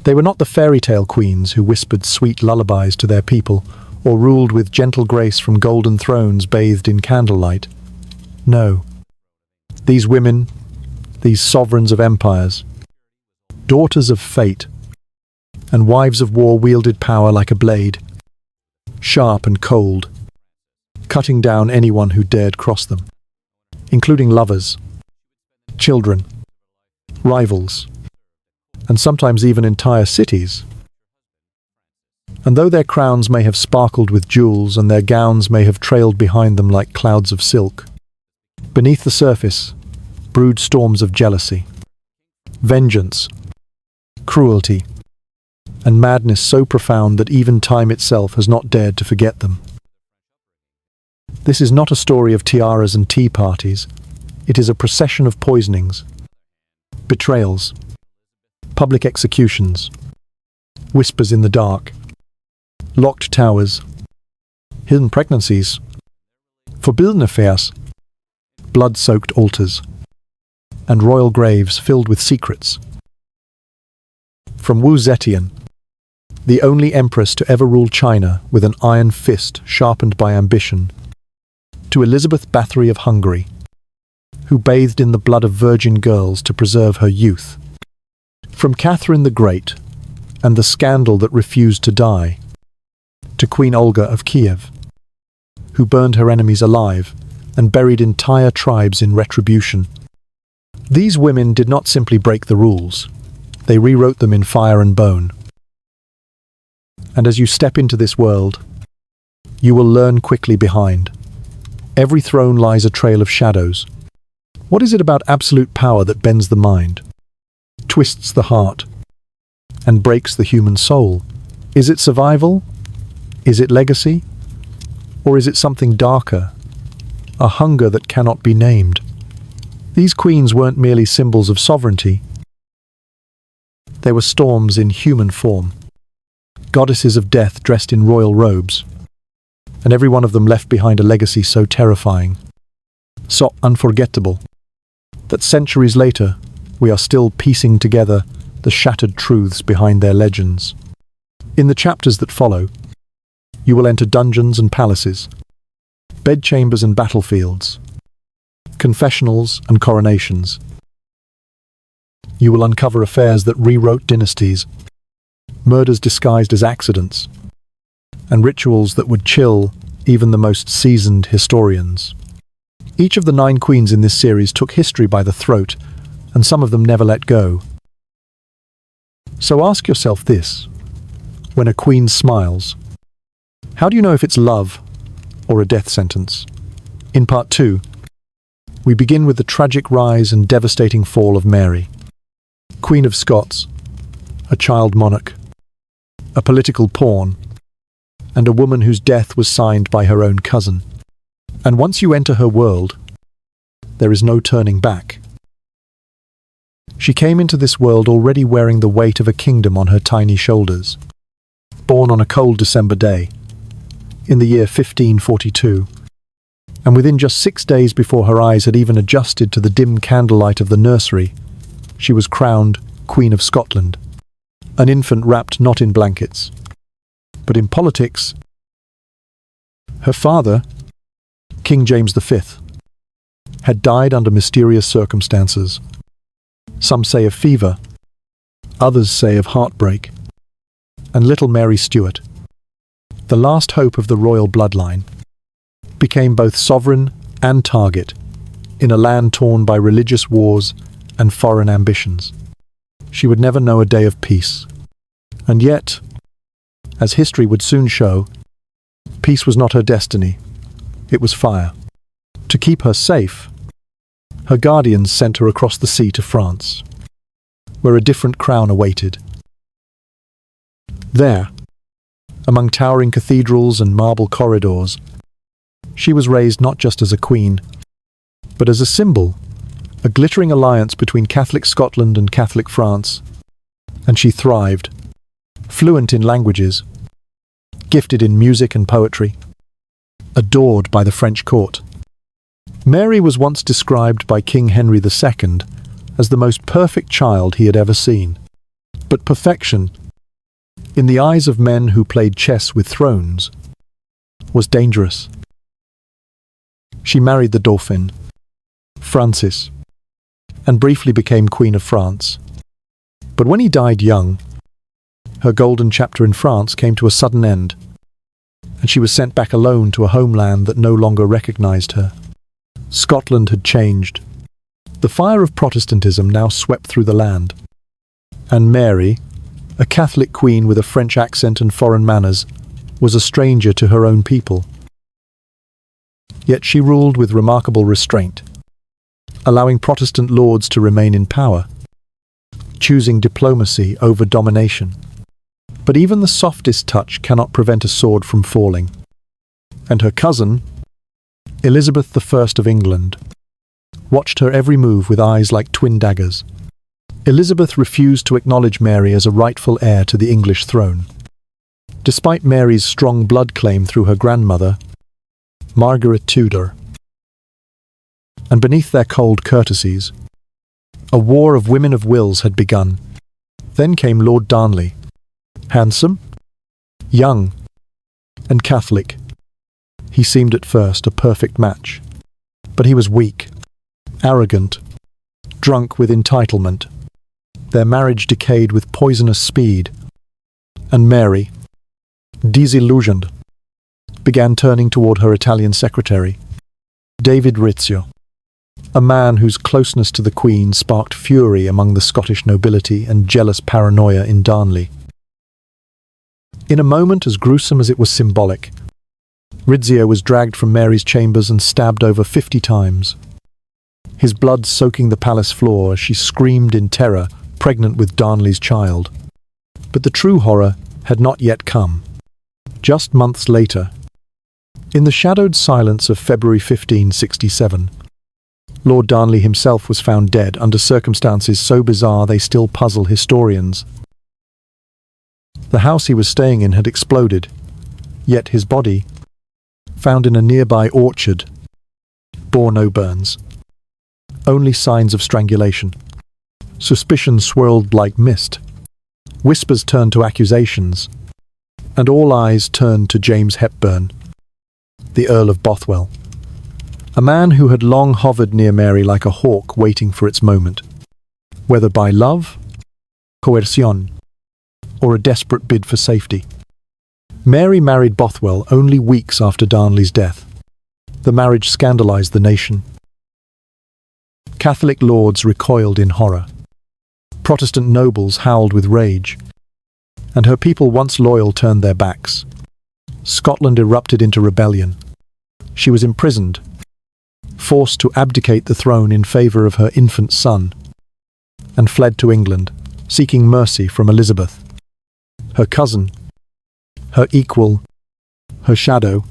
They were not the fairy tale queens who whispered sweet lullabies to their people or ruled with gentle grace from golden thrones bathed in candlelight. No. These women, these sovereigns of empires, daughters of fate, and wives of war wielded power like a blade, sharp and cold, cutting down anyone who dared cross them, including lovers, children, rivals, and sometimes even entire cities. And though their crowns may have sparkled with jewels and their gowns may have trailed behind them like clouds of silk, beneath the surface brewed storms of jealousy, vengeance, cruelty, and madness so profound that even time itself has not dared to forget them. This is not a story of tiaras and tea parties. It is a procession of poisonings, betrayals, public executions, whispers in the dark, locked towers, hidden pregnancies, forbidden affairs, blood-soaked altars, and royal graves filled with secrets. From Wu Zetian, the only empress to ever rule China with an iron fist sharpened by ambition, to Elizabeth Bathory of Hungary, who bathed in the blood of virgin girls to preserve her youth. From Catherine the Great and the scandal that refused to die, to Queen Olga of Kiev, who burned her enemies alive and buried entire tribes in retribution. These women did not simply break the rules, they rewrote them in fire and bone. And as you step into this world, you will learn quickly behind. Every throne lies a trail of shadows. What is it about absolute power that bends the mind, twists the heart, and breaks the human soul? Is it survival? Is it legacy? Or is it something darker, a hunger that cannot be named? These queens weren't merely symbols of sovereignty. They were storms in human form, goddesses of death dressed in royal robes, and every one of them left behind a legacy so terrifying, so unforgettable, that centuries later we are still piecing together the shattered truths behind their legends. In the chapters that follow, you will enter dungeons and palaces, bedchambers and battlefields, confessionals and coronations. You will uncover affairs that rewrote dynasties, murders disguised as accidents, and rituals that would chill even the most seasoned historians. Each of the 9 queens in this series took history by the throat, and some of them never let go. So ask yourself this: when a queen smiles, how do you know if it's love or a death sentence? In part 2, we begin with the tragic rise and devastating fall of Mary, Queen of Scots, a child monarch, a political pawn, and a woman whose death was signed by her own cousin. And once you enter her world, there is no turning back. She came into this world already wearing the weight of a kingdom on her tiny shoulders. Born on a cold December day, in the year 1542, and within just 6 days before her eyes had even adjusted to the dim candlelight of the nursery, she was crowned Queen of Scotland, an infant wrapped not in blankets, but in politics. Her father, King James V, had died under mysterious circumstances. Some say of fever, others say of heartbreak. And little Mary Stuart, the last hope of the royal bloodline, became both sovereign and target in a land torn by religious wars and foreign ambitions. She would never know a day of peace. And yet, as history would soon show, peace was not her destiny. It was fire. To keep her safe, her guardians sent her across the sea to France, where a different crown awaited. There, among towering cathedrals and marble corridors, she was raised not just as a queen, but as a symbol, a glittering alliance between Catholic Scotland and Catholic France. And she thrived, fluent in languages, gifted in music and poetry, adored by the French court. Mary was once described by King Henry II as the most perfect child he had ever seen. But perfection, in the eyes of men who played chess with thrones, was dangerous. She married the Dauphin, Francis, and briefly became Queen of France. But when he died young, her golden chapter in France came to a sudden end, and she was sent back alone to a homeland that no longer recognized her. Scotland had changed. The fire of Protestantism now swept through the land, and Mary, a Catholic queen with a French accent and foreign manners, was a stranger to her own people. Yet she ruled with remarkable restraint, allowing Protestant lords to remain in power, choosing diplomacy over domination. But even the softest touch cannot prevent a sword from falling. And her cousin, Elizabeth I of England, watched her every move with eyes like twin daggers. Elizabeth refused to acknowledge Mary as a rightful heir to the English throne. Despite Mary's strong blood claim through her grandmother, Margaret Tudor. And beneath their cold courtesies, a war of women of wills had begun. Then came Lord Darnley, handsome, young, and Catholic. He seemed at first a perfect match, but he was weak, arrogant, drunk with entitlement. Their marriage decayed with poisonous speed, and Mary, disillusioned, began turning toward her Italian secretary, David Rizzio, a man whose closeness to the Queen sparked fury among the Scottish nobility and jealous paranoia in Darnley. In a moment as gruesome as it was symbolic, Rizzio was dragged from Mary's chambers and stabbed over 50 times, his blood soaking the palace floor as she screamed in terror, pregnant with Darnley's child. But the true horror had not yet come. Just months later, in the shadowed silence of February 1567, Lord Darnley himself was found dead under circumstances so bizarre they still puzzle historians. The house he was staying in had exploded, yet his body, found in a nearby orchard, bore no burns, only signs of strangulation. Suspicion swirled like mist. Whispers turned to accusations, and all eyes turned to James Hepburn, the Earl of Bothwell, a man who had long hovered near Mary like a hawk waiting for its moment, whether by love, coercion, or a desperate bid for safety. Mary married Bothwell only weeks after Darnley's death. The marriage scandalized the nation. Catholic lords recoiled in horror. Protestant nobles howled with rage, and her people once loyal turned their backs. Scotland erupted into rebellion. She was imprisoned, forced to abdicate the throne in favor of her infant son, and fled to England, seeking mercy from Elizabeth, her cousin, her equal, her shadow.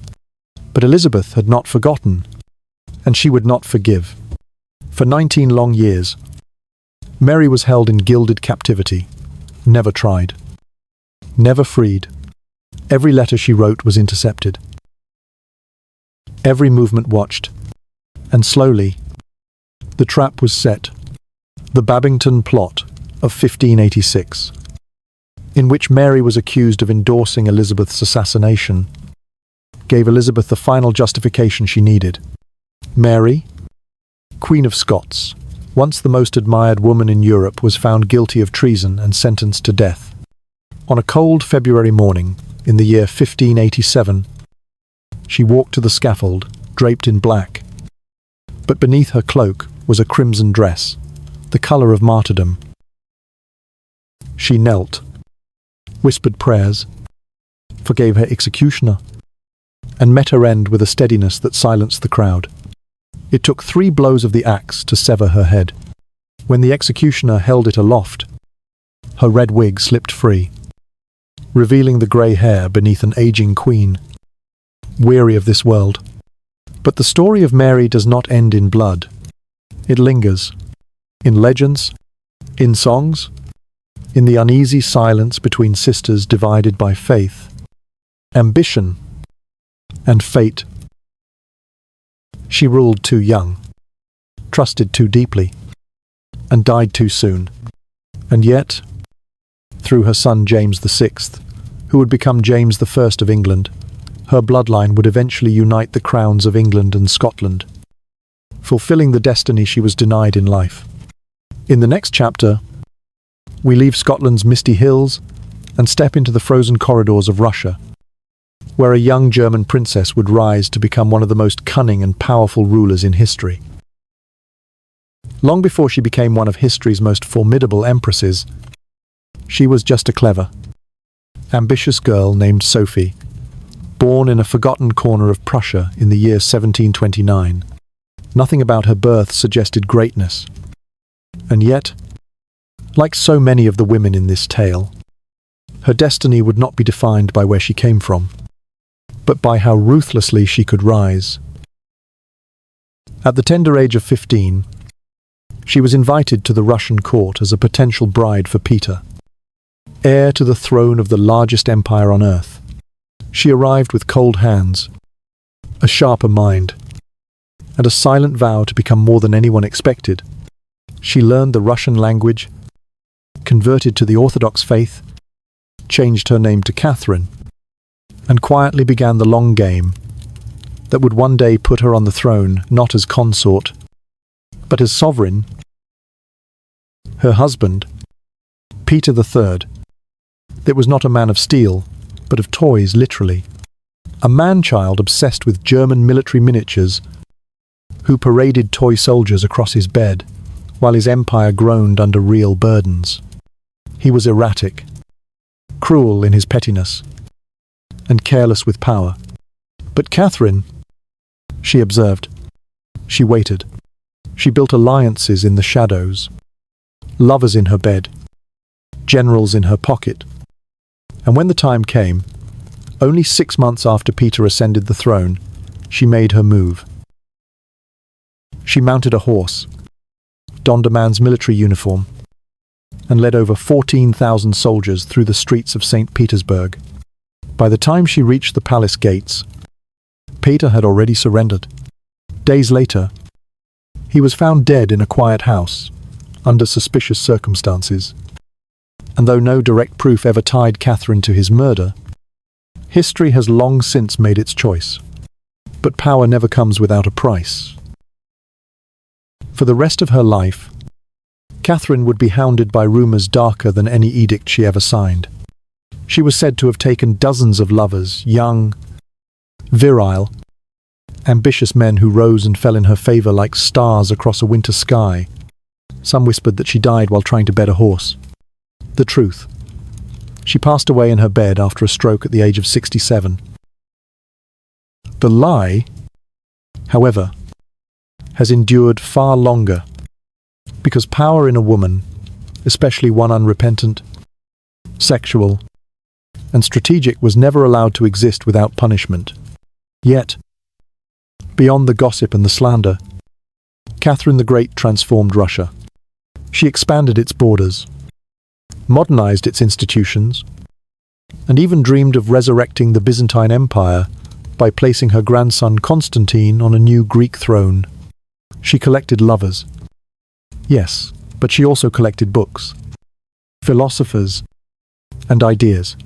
But Elizabeth had not forgotten, and she would not forgive. For 19 long years, Mary was held in gilded captivity, never tried, never freed. Every letter she wrote was intercepted, every movement watched, and slowly, the trap was set, the Babington plot of 1586, in which Mary was accused of endorsing Elizabeth's assassination, gave Elizabeth the final justification she needed. Mary, Queen of Scots, once the most admired woman in Europe, was found guilty of treason and sentenced to death. On a cold February morning, in the year 1587, she walked to the scaffold, draped in black. But beneath her cloak was a crimson dress, the colour of martyrdom. She knelt, whispered prayers, forgave her executioner, and met her end with a steadiness that silenced the crowd. It took 3 blows of the axe to sever her head. When the executioner held it aloft, her red wig slipped free, revealing the grey hair beneath an aging queen, weary of this world. But the story of Mary does not end in blood. It lingers, in legends, in songs, in the uneasy silence between sisters divided by faith, ambition, and fate. She ruled too young, trusted too deeply, and died too soon. And yet, through her son James VI, who would become James I of England. Her bloodline would eventually unite the crowns of England and Scotland, fulfilling the destiny she was denied in life. In the next chapter, we leave Scotland's misty hills and step into the frozen corridors of Russia, where a young German princess would rise to become one of the most cunning and powerful rulers in history. Long before she became one of history's most formidable empresses, she was just a clever, ambitious girl named Sophie, born in a forgotten corner of Prussia in the year 1729. Nothing about her birth suggested greatness. And yet, like so many of the women in this tale, her destiny would not be defined by where she came from, but by how ruthlessly she could rise. At the tender age of 15, she was invited to the Russian court as a potential bride for Peter, heir to the throne of the largest empire on earth. She arrived with cold hands, a sharper mind, and a silent vow to become more than anyone expected. She learned the Russian language, converted to the Orthodox faith, changed her name to Catherine, and quietly began the long game that would one day put her on the throne, not as consort, but as sovereign. Her husband, Peter III, that was not a man of steel, but of toys, literally. A man-child obsessed with German military miniatures, who paraded toy soldiers across his bed, while his empire groaned under real burdens. He was erratic, cruel in his pettiness, and careless with power. But Catherine, she observed. She waited. She built alliances in the shadows, lovers in her bed, generals in her pocket. And when the time came, only 6 months after Peter ascended the throne, she made her move. She mounted a horse, donned a man's military uniform, and led over 14,000 soldiers through the streets of St. Petersburg. By the time she reached the palace gates, Peter had already surrendered. Days later, he was found dead in a quiet house, under suspicious circumstances. And though no direct proof ever tied Catherine to his murder, history has long since made its choice. But power never comes without a price. For the rest of her life, Catherine would be hounded by rumors darker than any edict she ever signed. She was said to have taken dozens of lovers, young, virile, ambitious men who rose and fell in her favor like stars across a winter sky. Some whispered that she died while trying to bed a horse. The truth: she passed away in her bed after a stroke at the age of 67. The lie, however, has endured far longer, because power in a woman, especially one unrepentant, sexual, and strategic, was never allowed to exist without punishment. Yet, beyond the gossip and the slander, Catherine the Great transformed Russia. She expanded its borders, modernized its institutions, and even dreamed of resurrecting the Byzantine Empire by placing her grandson Constantine on a new Greek throne. She collected lovers. Yes, but she also collected books, philosophers, and ideas.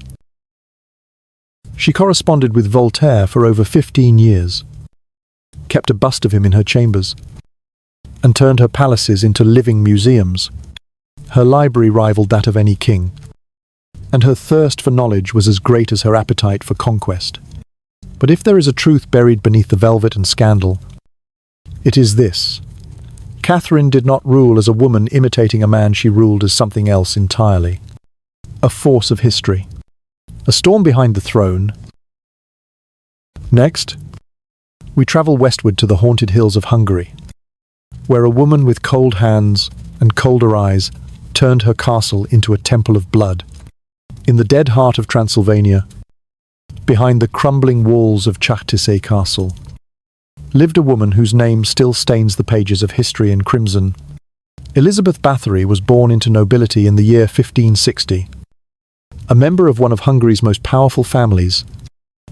She corresponded with Voltaire for over 15 years, kept a bust of him in her chambers, and turned her palaces into living museums. Her library rivaled that of any king, and her thirst for knowledge was as great as her appetite for conquest. But if there is a truth buried beneath the velvet and scandal, it is this: Catherine did not rule as a woman imitating a man. She ruled as something else entirely. A force of history. A storm behind the throne. Next, we travel westward to the haunted hills of Hungary, where a woman with cold hands and colder eyes turned her castle into a temple of blood. In the dead heart of Transylvania, behind the crumbling walls of Chartisay Castle, lived a woman whose name still stains the pages of history in crimson. Elizabeth Bathory was born into nobility in the year 1560. A member of one of Hungary's most powerful families,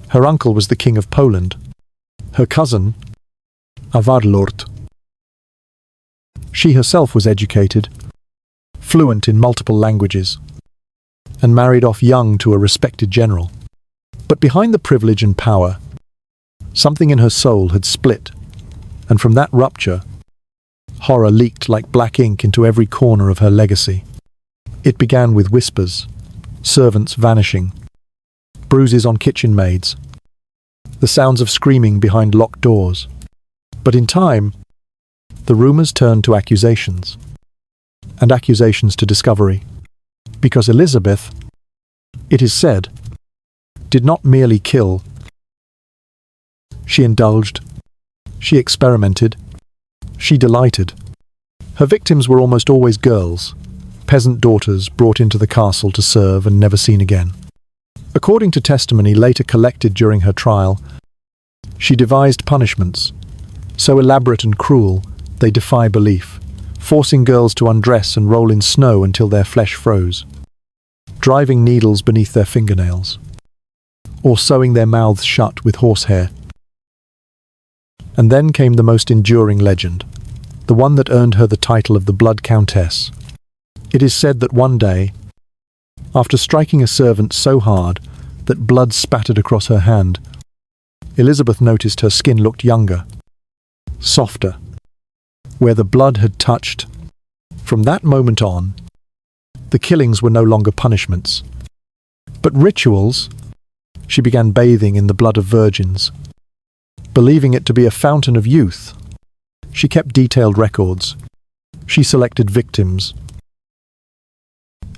her uncle was the King of Poland. Her cousin, a warlord. She herself was educated, fluent in multiple languages, and married off young to a respected general. But behind the privilege and power, something in her soul had split, and from that rupture, horror leaked like black ink into every corner of her legacy. It began with whispers, servants vanishing, bruises on kitchen maids, the sounds of screaming behind locked doors. But in time, the rumors turned to accusations, and accusations to discovery. Because Elizabeth, it is said, did not merely kill. She indulged, she experimented, she delighted. Her victims were almost always girls, peasant daughters brought into the castle to serve and never seen again. According to testimony later collected during her trial, she devised punishments, so elaborate and cruel they defy belief, forcing girls to undress and roll in snow until their flesh froze, driving needles beneath their fingernails, or sewing their mouths shut with horsehair. And then came the most enduring legend, the one that earned her the title of the Blood Countess. It is said that one day, after striking a servant so hard that blood spattered across her hand, Elizabeth noticed her skin looked younger, softer, where the blood had touched. From that moment on, the killings were no longer punishments, but rituals. She began bathing in the blood of virgins, believing it to be a fountain of youth. She kept detailed records. She selected victims.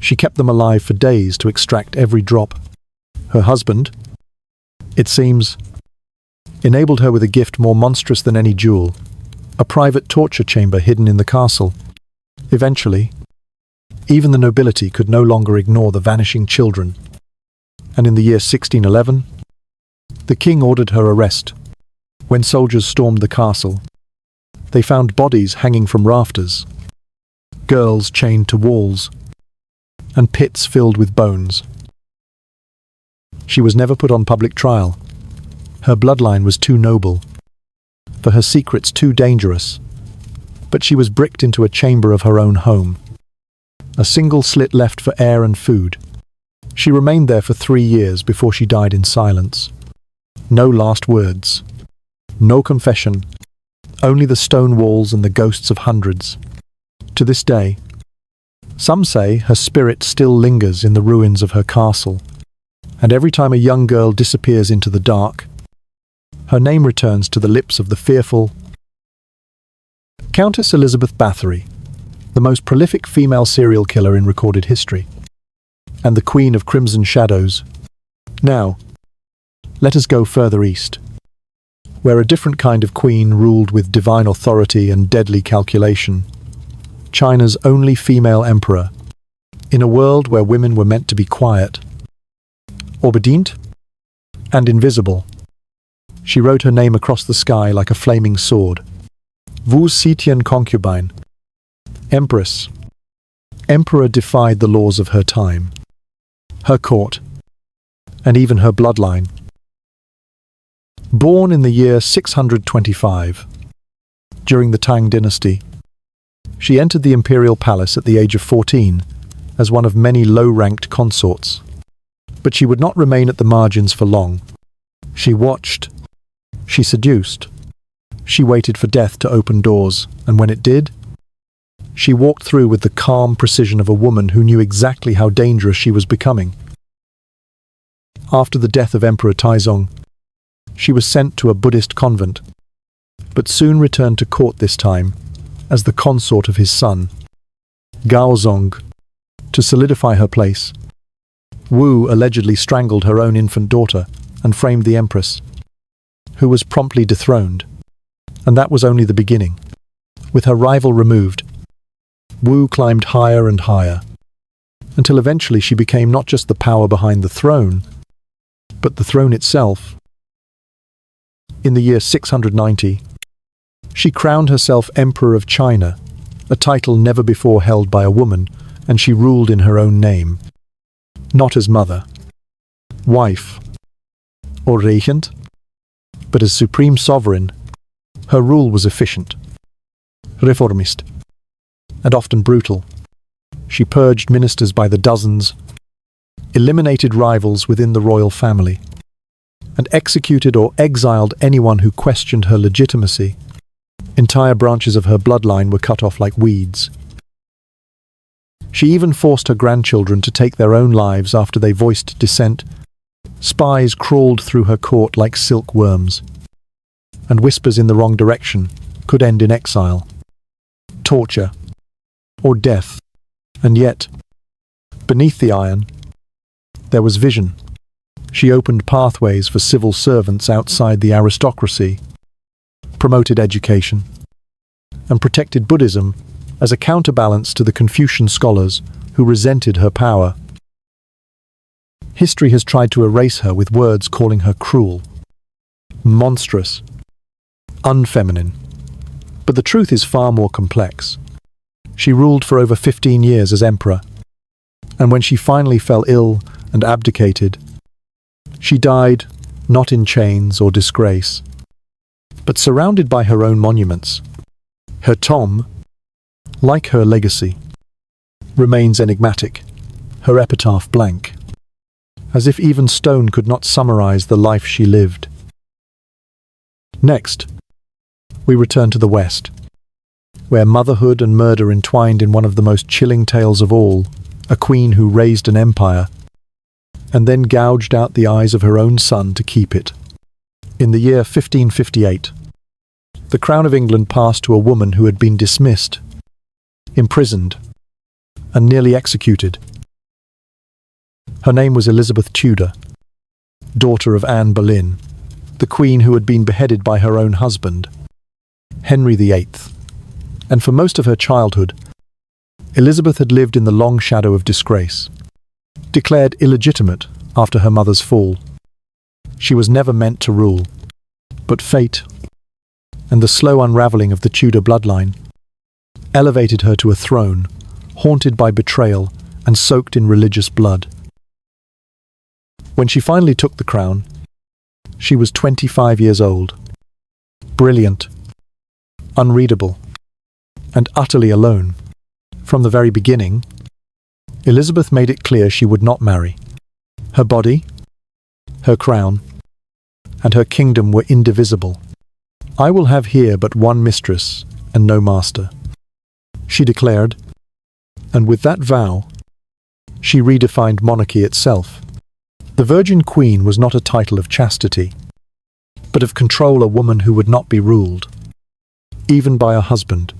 She kept them alive for days to extract every drop. Her husband, it seems, enabled her with a gift more monstrous than any jewel, a private torture chamber hidden in the castle. Eventually, even the nobility could no longer ignore the vanishing children, and in the year 1611, the king ordered her arrest. When soldiers stormed the castle, they found bodies hanging from rafters, girls chained to walls, and pits filled with bones. She was never put on public trial. Her bloodline was too noble, for her secrets too dangerous, but she was bricked into a chamber of her own home, a single slit left for air and food. She remained there for 3 years before she died in silence. No last words, no confession, only the stone walls and the ghosts of hundreds. To this day, some say her spirit still lingers in the ruins of her castle, and every time a young girl disappears into the dark, her name returns to the lips of the fearful Countess Elizabeth Bathory, the most prolific female serial killer in recorded history, and the Queen of Crimson Shadows. Now, let us go further east, where a different kind of queen ruled with divine authority and deadly calculation. China's only female emperor, in a world where women were meant to be quiet, obedient, and invisible. She wrote her name across the sky like a flaming sword. Wu Zetian concubine, empress. Emperor defied the laws of her time, her court, and even her bloodline. Born in the year 625, during the Tang dynasty, she entered the imperial palace at the age of 14 as one of many low-ranked consorts. But she would not remain at the margins for long. She watched, she seduced, she waited for death to open doors, and when it did, she walked through with the calm precision of a woman who knew exactly how dangerous she was becoming. After the death of Emperor Taizong, she was sent to a Buddhist convent, but soon returned to court this time as the consort of his son, Gaozong. To solidify her place, Wu allegedly strangled her own infant daughter and framed the empress, who was promptly dethroned. And that was only the beginning. With her rival removed, Wu climbed higher and higher, until eventually she became not just the power behind the throne, but the throne itself. In the year 690, she crowned herself Emperor of China, a title never before held by a woman, and she ruled in her own name, not as mother, wife, or regent, but as supreme sovereign. Her rule was efficient, reformist, and often brutal. She purged ministers by the dozens, eliminated rivals within the royal family, and executed or exiled anyone who questioned her legitimacy. Entire branches of her bloodline were cut off like weeds. She even forced her grandchildren to take their own lives after they voiced dissent. Spies crawled through her court like silkworms, and whispers in the wrong direction could end in exile, torture, or death. And yet, beneath the iron, there was vision. She opened pathways for civil servants outside the aristocracy, promoted education, and protected Buddhism as a counterbalance to the Confucian scholars who resented her power. History has tried to erase her with words calling her cruel, monstrous, unfeminine. But the truth is far more complex. She ruled for over 15 years as emperor, and when she finally fell ill and abdicated, she died not in chains or disgrace, but surrounded by her own monuments. Her tomb, like her legacy, remains enigmatic, her epitaph blank, as if even stone could not summarize the life she lived. Next, we return to the West, where motherhood and murder entwined in one of the most chilling tales of all, a queen who raised an empire and then gouged out the eyes of her own son to keep it. In the year 1558, the crown of England passed to a woman who had been dismissed, imprisoned, and nearly executed. Her name was Elizabeth Tudor, daughter of Anne Boleyn, the queen who had been beheaded by her own husband, Henry VIII. And for most of her childhood, Elizabeth had lived in the long shadow of disgrace. Declared illegitimate after her mother's fall, she was never meant to rule, but fate and the slow unraveling of the Tudor bloodline elevated her to a throne haunted by betrayal and soaked in religious blood. When she finally took the crown, she was 25 years old, brilliant, unreadable, and utterly alone. From the very beginning, Elizabeth made it clear she would not marry. Her body, her crown, and her kingdom were indivisible. "I will have here but one mistress and no master," she declared, and with that vow, she redefined monarchy itself. The Virgin Queen was not a title of chastity, but of control, a woman who would not be ruled, even by a husband.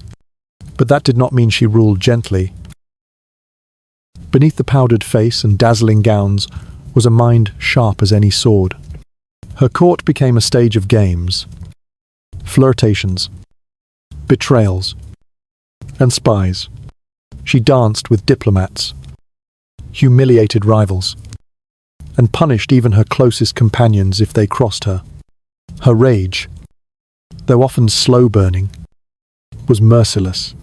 But that did not mean she ruled gently. Beneath the powdered face and dazzling gowns was a mind sharp as any sword. Her court became a stage of games, flirtations, betrayals, and spies. She danced with diplomats, humiliated rivals, and punished even her closest companions if they crossed her. Her rage, though often slow-burning, was merciless.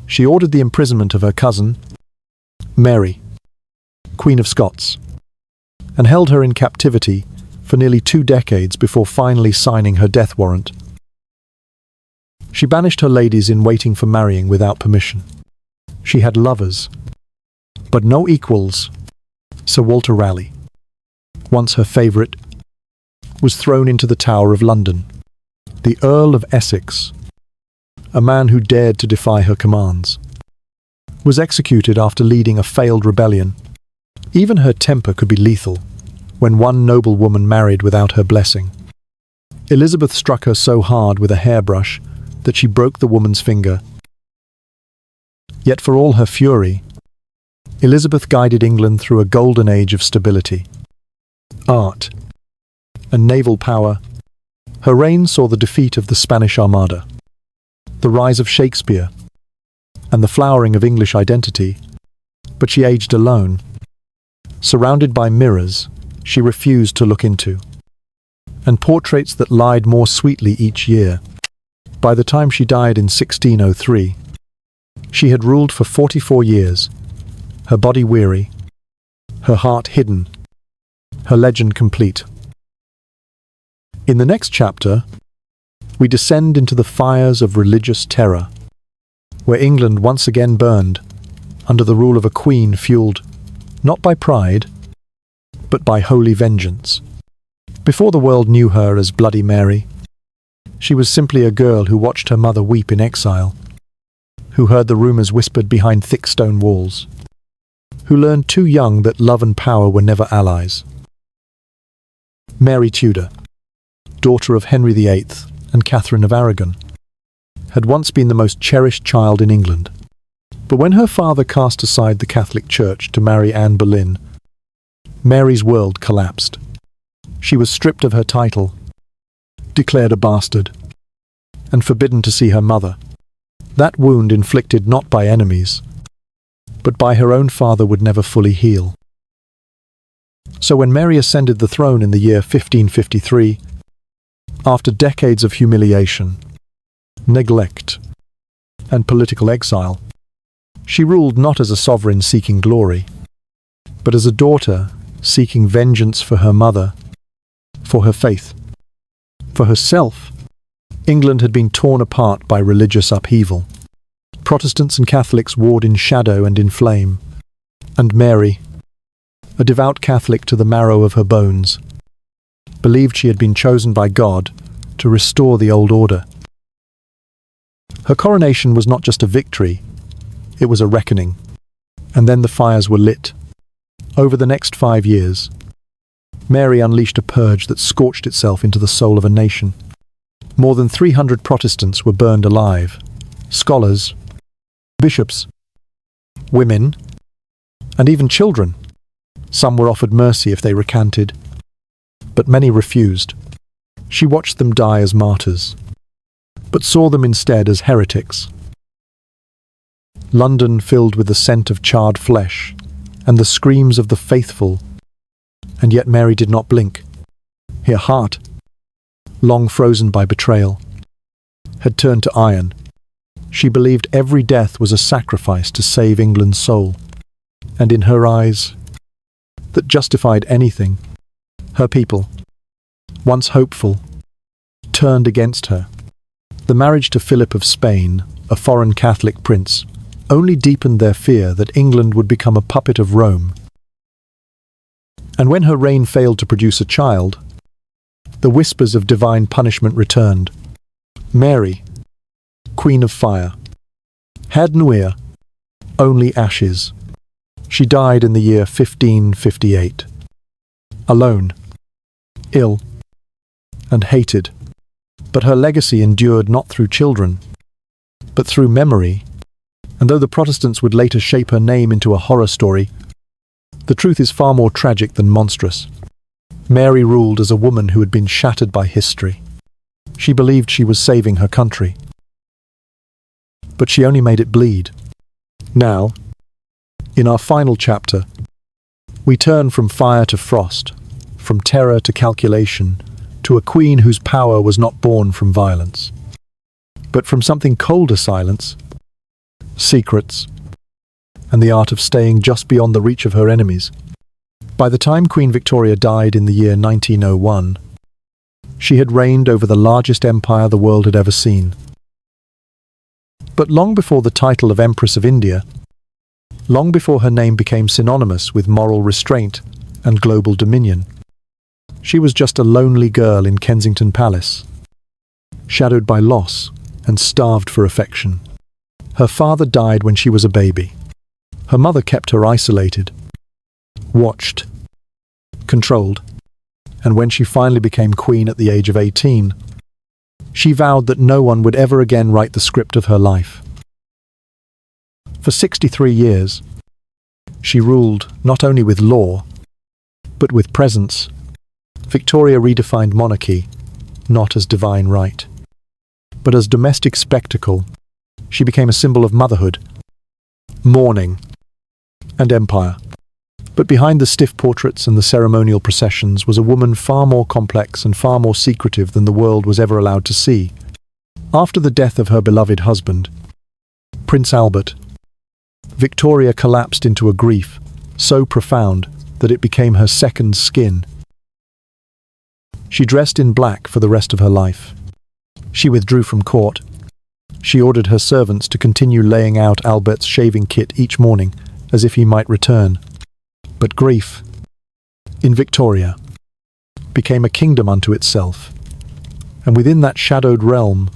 She ordered the imprisonment of her cousin, Mary, Queen of Scots, and held her in captivity for nearly 2 decades before finally signing her death warrant. She banished her ladies in waiting for marrying without permission. She had lovers, but no equals. Sir Walter Raleigh, once her favourite, was thrown into the Tower of London. The Earl of Essex, a man who dared to defy her commands, was executed after leading a failed rebellion. Even her temper could be lethal when one noble woman married without her blessing. Elizabeth struck her so hard with a hairbrush that she broke the woman's finger. Yet for all her fury, Elizabeth guided England through a golden age of stability, art, and naval power. Her reign saw the defeat of the Spanish Armada, the rise of Shakespeare, and the flowering of English identity, but she aged alone. Surrounded by mirrors she refused to look into, and portraits that lied more sweetly each year. By the time she died in 1603, she had ruled for 44 years, her body weary, her heart hidden, her legend complete. In the next chapter, we descend into the fires of religious terror, where England once again burned under the rule of a queen fueled not by pride, but by holy vengeance. Before the world knew her as Bloody Mary, she was simply a girl who watched her mother weep in exile, who heard the rumours whispered behind thick stone walls, who learned too young that love and power were never allies. Mary Tudor, daughter of Henry VIII and Catherine of Aragon, had once been the most cherished child in England. But when her father cast aside the Catholic Church to marry Anne Boleyn, Mary's world collapsed. She was stripped of her title, declared a bastard, and forbidden to see her mother. That wound inflicted not by enemies, but by her own father would never fully heal. So when Mary ascended the throne in the year 1553, after decades of humiliation, neglect, and political exile, she ruled not as a sovereign seeking glory, but as a daughter seeking vengeance for her mother, for her faith, for herself. England had been torn apart by religious upheaval. Protestants and Catholics warred in shadow and in flame, and Mary, a devout Catholic to the marrow of her bones, believed she had been chosen by God to restore the old order. Her coronation was not just a victory, it was a reckoning. And then the fires were lit. Over the next 5 years, Mary unleashed a purge that scorched itself into the soul of a nation. More than 300 Protestants were burned alive. Scholars, bishops, women, and even children. Some were offered mercy if they recanted, but many refused. She watched them die as martyrs, but saw them instead as heretics. London filled with the scent of charred flesh and the screams of the faithful, and yet Mary did not blink. Her heart, long frozen by betrayal, had turned to iron. She believed every death was a sacrifice to save England's soul, and in her eyes, that justified anything. Her people, once hopeful, turned against her. The marriage to Philip of Spain, a foreign Catholic prince, only deepened their fear that England would become a puppet of Rome. And when her reign failed to produce a child, the whispers of divine punishment returned. Mary, Queen of Fire, had no heir, only ashes. She died in the year 1558, alone, ill, and hated. But her legacy endured not through children, but through memory. And though the Protestants would later shape her name into a horror story, the truth is far more tragic than monstrous. Mary ruled as a woman who had been shattered by history. She believed she was saving her country, but she only made it bleed. Now, in our final chapter, we turn from fire to frost, from terror to calculation, to a queen whose power was not born from violence, but from something colder silence, secrets, and the art of staying just beyond the reach of her enemies. By the time Queen Victoria died in the year 1901, she had reigned over the largest empire the world had ever seen. But long before the title of Empress of India, long before her name became synonymous with moral restraint and global dominion, she was just a lonely girl in Kensington Palace, shadowed by loss and starved for affection. Her father died when she was a baby. Her mother kept her isolated, watched, controlled, and when she finally became queen at the age of 18, she vowed that no one would ever again write the script of her life. For 63 years, she ruled not only with law, but with presence. Victoria redefined monarchy, not as divine right, but as domestic spectacle. She became a symbol of motherhood, mourning, and empire. But behind the stiff portraits and the ceremonial processions was a woman far more complex and far more secretive than the world was ever allowed to see. After the death of her beloved husband, Prince Albert, Victoria collapsed into a grief so profound that it became her second skin. She dressed in black for the rest of her life. She withdrew from court. She ordered her servants to continue laying out Albert's shaving kit each morning, as if he might return. But grief, in Victoria, became a kingdom unto itself, and within that shadowed realm,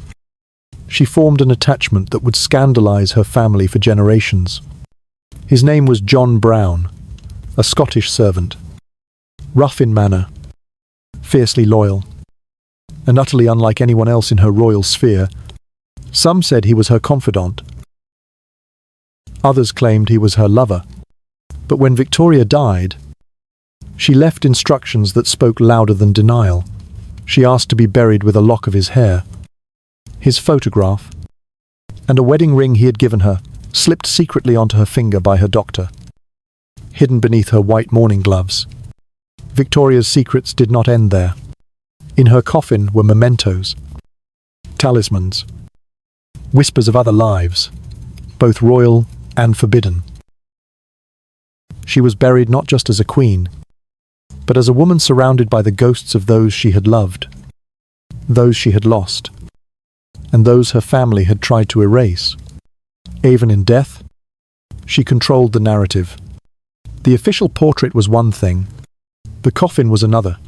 she formed an attachment that would scandalize her family for generations. His name was John Brown, a Scottish servant, rough in manner, fiercely loyal, and utterly unlike anyone else in her royal sphere. Some said he was her confidant. Others claimed he was her lover. But when Victoria died, she left instructions that spoke louder than denial. She asked to be buried with a lock of his hair. His photograph, and a wedding ring he had given her, slipped secretly onto her finger by her doctor, hidden beneath her white mourning gloves. Victoria's secrets did not end there. In her coffin were mementos, talismans, whispers of other lives, both royal and forbidden. She was buried not just as a queen, but as a woman surrounded by the ghosts of those she had loved, those she had lost, and those her family had tried to erase. Even in death, she controlled the narrative. The official portrait was one thing, the coffin was another.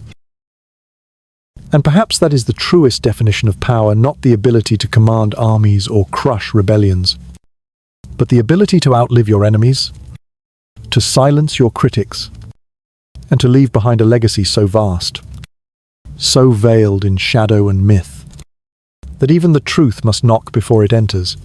And perhaps that is the truest definition of power, not the ability to command armies or crush rebellions, but the ability to outlive your enemies, to silence your critics, and to leave behind a legacy so vast, so veiled in shadow and myth, that even the truth must knock before it enters.